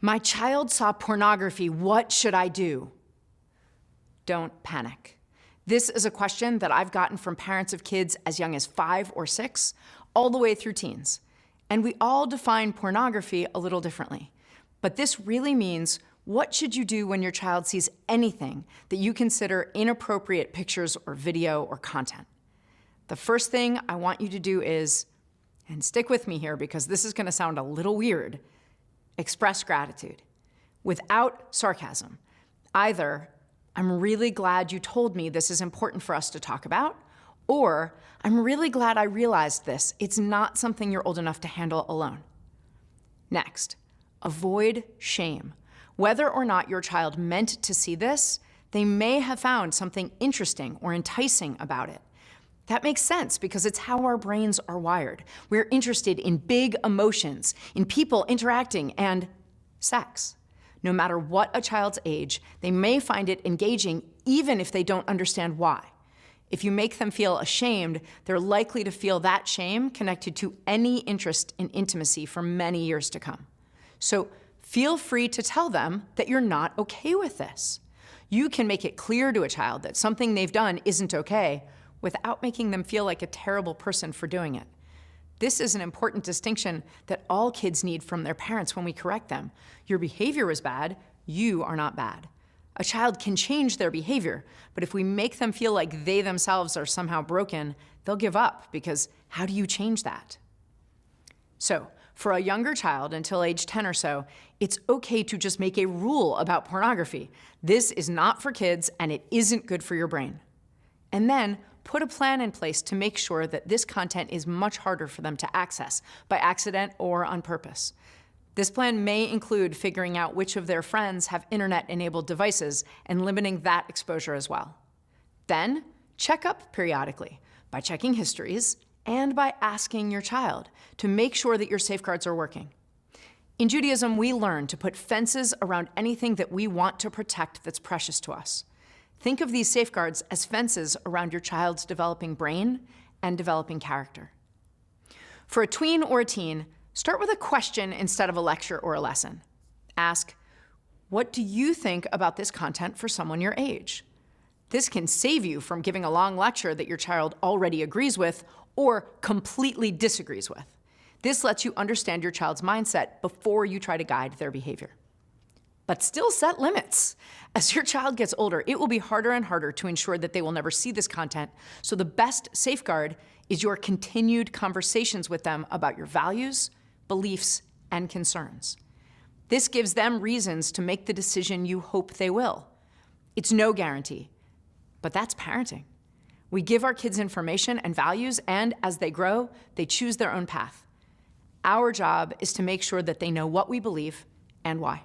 My child saw pornography. What should I do? Don't panic. This is a question that I've gotten from parents of kids as young as 5 or 6, all the way through teens. And we all define pornography a little differently. But this really means, what should you do when your child sees anything that you consider inappropriate pictures or video or content? The first thing I want you to do is, and stick with me here because this is going to sound a little weird, express gratitude without sarcasm. Either, I'm really glad you told me this is important for us to talk about, or I'm really glad I realized this. It's not something you're old enough to handle alone. Next, avoid shame. Whether or not your child meant to see this, they may have found something interesting or enticing about it. That makes sense because it's how our brains are wired. We're interested in big emotions, in people interacting, and sex. No matter what a child's age, they may find it engaging even if they don't understand why. If you make them feel ashamed, they're likely to feel that shame connected to any interest in intimacy for many years to come. So feel free to tell them that you're not okay with this. You can make it clear to a child that something they've done isn't okay without making them feel like a terrible person for doing it. This is an important distinction that all kids need from their parents when we correct them. Your behavior was bad, you are not bad. A child can change their behavior, but if we make them feel like they themselves are somehow broken, they'll give up because how do you change that? So, for a younger child until age 10 or so, it's okay to just make a rule about pornography. This is not for kids and it isn't good for your brain. And then put a plan in place to make sure that this content is much harder for them to access by accident or on purpose. This plan may include figuring out which of their friends have internet-enabled devices and limiting that exposure as well. Then, check up periodically by checking histories and by asking your child to make sure that your safeguards are working. In Judaism, we learn to put fences around anything that we want to protect that's precious to us. Think of these safeguards as fences around your child's developing brain and developing character. For a tween or a teen, start with a question instead of a lecture or a lesson. Ask, what do you think about this content for someone your age? This can save you from giving a long lecture that your child already agrees with or completely disagrees with. This lets you understand your child's mindset before you try to guide their behavior. But still set limits. As your child gets older, it will be harder and harder to ensure that they will never see this content, so the best safeguard is your continued conversations with them about your values, beliefs, and concerns. This gives them reasons to make the decision you hope they will. It's no guarantee, but that's parenting. We give our kids information and values, and as they grow, they choose their own path. Our job is to make sure that they know what we believe and why.